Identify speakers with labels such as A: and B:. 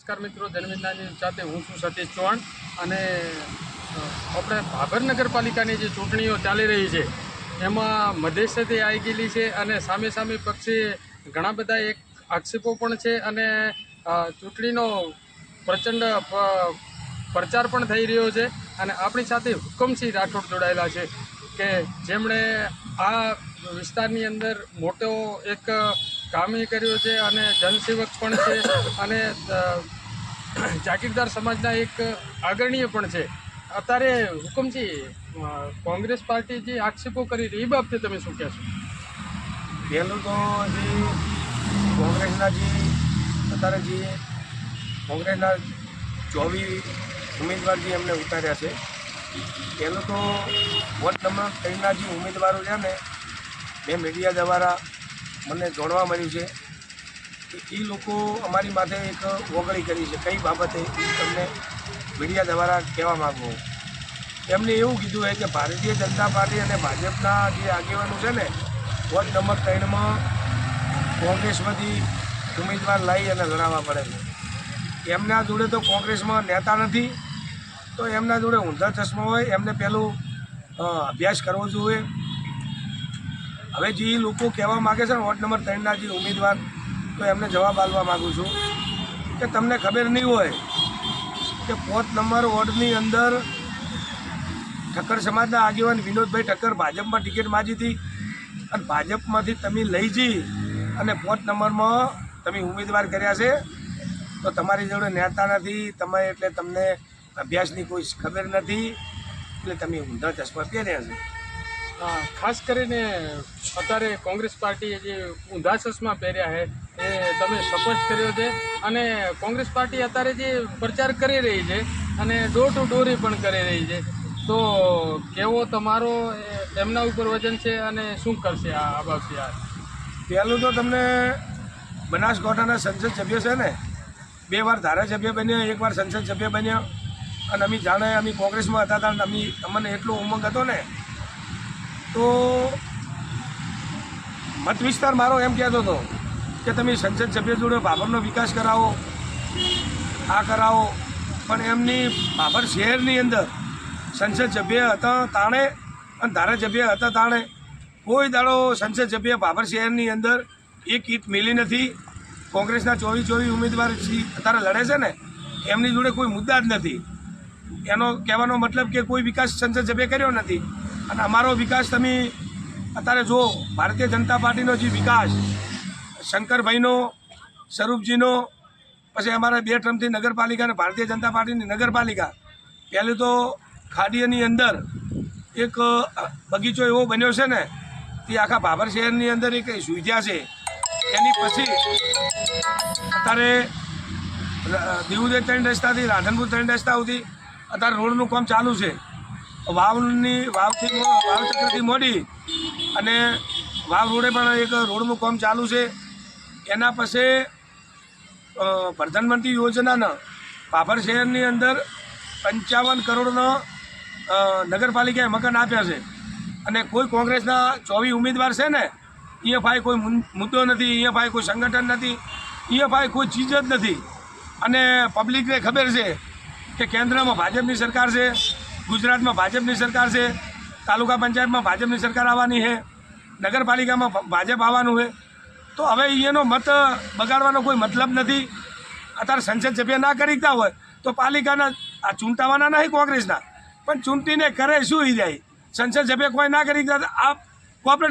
A: નમસ્કાર મિત્રો, જનવિજ્ઞાનની સાથે હું છું સતીશ ચૌહાણ અને આપણે ભાભર નગરપાલિકાની જે ચૂંટણીઓ ચાલી રહી છે એમાં મધ્યસ્થથી આવી ગયેલી છે અને સામે સામે પક્ષે ઘણા બધા એક આક્ષેપો પણ છે અને ચૂંટણીનો પ્રચંડ પ્રચાર પણ થઈ રહ્યો છે અને આપણી સાથે હુકમસિંહ રાઠોડ જોડાયેલા છે કે જેમણે આ વિસ્તારની અંદર મોટો એક કામ કર્યું છે અને જનસેવક પણ છે અને જાગીરદાર સમાજના એક અગ્રણીય પણ છે. અત્યારે હુકમસિંહ, કોંગ્રેસ પાર્ટી જે આક્ષેપો કરી રહી એ બાબતે તમે શું કહેશો?
B: પહેલું તો જે કોંગ્રેસના અત્યારે કોંગ્રેસના 24 ઉમેદવાર જે એમને ઉતાર્યા છે, પહેલું તો વોર્ડ નંબર 3ના જે ઉમેદવારો છે ને, મેં મીડિયા દ્વારા મને જાણવા મળ્યું છે કે એ લોકો અમારી માથે એક વગડી કરી છે. કઈ બાબતે તમને મીડિયા દ્વારા કહેવા માગું. એમને એવું કીધું છે કે ભારતીય જનતા પાર્ટી અને ભાજપના જે આગેવાનો છે ને, વોર્ડ નંબર 3માં કોંગ્રેસમાંથી ઉમેદવાર લઈ અને લડાવવા પડે છે. એમના જોડે તો કોંગ્રેસમાં નેતા નથી, તો એમના જોડે ઊંધા ચશ્મા હોય, એમને પહેલું અભ્યાસ કરવો જોઈએ. હવે જે લોકો કહેવા માગે છે ને વોર્ડ નંબર 3ના જે ઉમેદવાર, તો એમને જવાબ આપવા માગું છું કે તમને ખબર નહીં હોય કે 5 નંબર વોર્ડની અંદર ઠક્કર સમાજના આગેવાન વિનોદભાઈ ઠક્કર ભાજપમાં ટિકિટ માગી હતી અને ભાજપમાંથી તમે લઈ જઈ અને 5 નંબરમાં તમે ઉમેદવાર કર્યા છે, તો તમારી જોડે નેતા નથી, તમે એટલે તમને અભ્યાસની કોઈ ખબર નથી, એટલે તમે ઊંધા ચશ્મા પહેર્યા છે.
A: ખાસ કરીને અત્યારે કોંગ્રેસ પાર્ટીએ જે ઊંધા ચશ્મા પહેર્યા છે એ તમે સ્પષ્ટ કર્યો છે અને કોંગ્રેસ પાર્ટી અત્યારે જે પ્રચાર કરી રહી છે અને ડોર ટુ ડોરી પણ કરી રહી છે, તો કેવો તમારો એમના ઉપર વજન છે અને શું કરશે આ બાબતે?
B: પહેલું તો તમને બનાસકાંઠાના સંસદ સભ્ય છે ને, 2 વાર ધારાસભ્ય બન્યા, 1 વાર સંસદ સભ્ય બન્યા અને અમે કોંગ્રેસમાં હતા ત્યારે અમને એટલો ઉમંગ હતો ને, તો મત વિસ્તાર મારો એમ કહેતો હતો કે તમે સંસદ સભ્ય જોડે ભાભરનો વિકાસ કરાવો, આ કરાવો, પણ એમની ભાભર શહેરની અંદર સંસદ સભ્ય હતા તાણે અને ધારાસભ્ય હતા તાણે કોઈ દાડો સંસદ સભ્ય ભાભર શહેરની અંદર એક ઈટ મેલી નથી. કોંગ્રેસના 24 ઉમેદવાર અત્યારે લડે છે ને, એમની જોડે કોઈ મુદ્દા જ નથી. એનો કહેવાનો મતલબ કે કોઈ વિકાસ સંસદ સભ્ય કર્યો નથી. અને અમારો વિકાસ તમે અત્યારે જો ભારતીય જનતા પાર્ટીનો જે વિકાસ, શંકરભાઈનો, સ્વરૂપજીનો, પછી અમારા 2 ટર્મથી નગરપાલિકા અને ભારતીય જનતા પાર્ટીની નગરપાલિકા, પહેલું તો ખાડીયાની અંદર એક બગીચો એવો બન્યો છે ને, તે આખા ભાભર શહેરની અંદર એક સુવિધા છે. એની પછી અત્યારે દીવદે 3 રસ્તાથી રાધનપુર 3 રસ્તા સુધી અત્યારે રોડનું કામ ચાલુ છે. વાવચક્રથી મોડી અને વાવ રોડે પણ એક રોડનું કામ ચાલુ છે. એના પછી પ્રધાનમંત્રી યોજનાના ભાભર શહેરની અંદર 55 કરોડનો નગરપાલિકાએ મકાન આપ્યા છે. અને કોઈ કોંગ્રેસના 24 ઉમેદવાર છે ને, અહીંયા ભાઈ કોઈ મુદ્દો નથી, અહીંયા ભાઈ કોઈ સંગઠન નથી, અહીંયા ભાઈ કોઈ ચીજ જ નથી. અને પબ્લિકને ખબર છે કે કેન્દ્રમાં ભાજપની સરકાર છે, ગુજરાતમાં ભાજપની સરકાર છે, તાલુકા પંચાયતમાં ભાજપની સરકાર આવવાની છે, નગરપાલિકામાં ભાજપ આવવાનું છે. તો હવે અહીંયાનો મત બગાડવાનો કોઈ મતલબ નથી. અત્યારે સંસદ સભ્ય ના કરીતા હોય તો પાલિકાના આ ચૂંટાવાના નહીં કોંગ્રેસના, પણ ચૂંટીને કરે શું જાય? સંસદ સભ્ય કોઈ ના કરી આ કોર્પોરેટ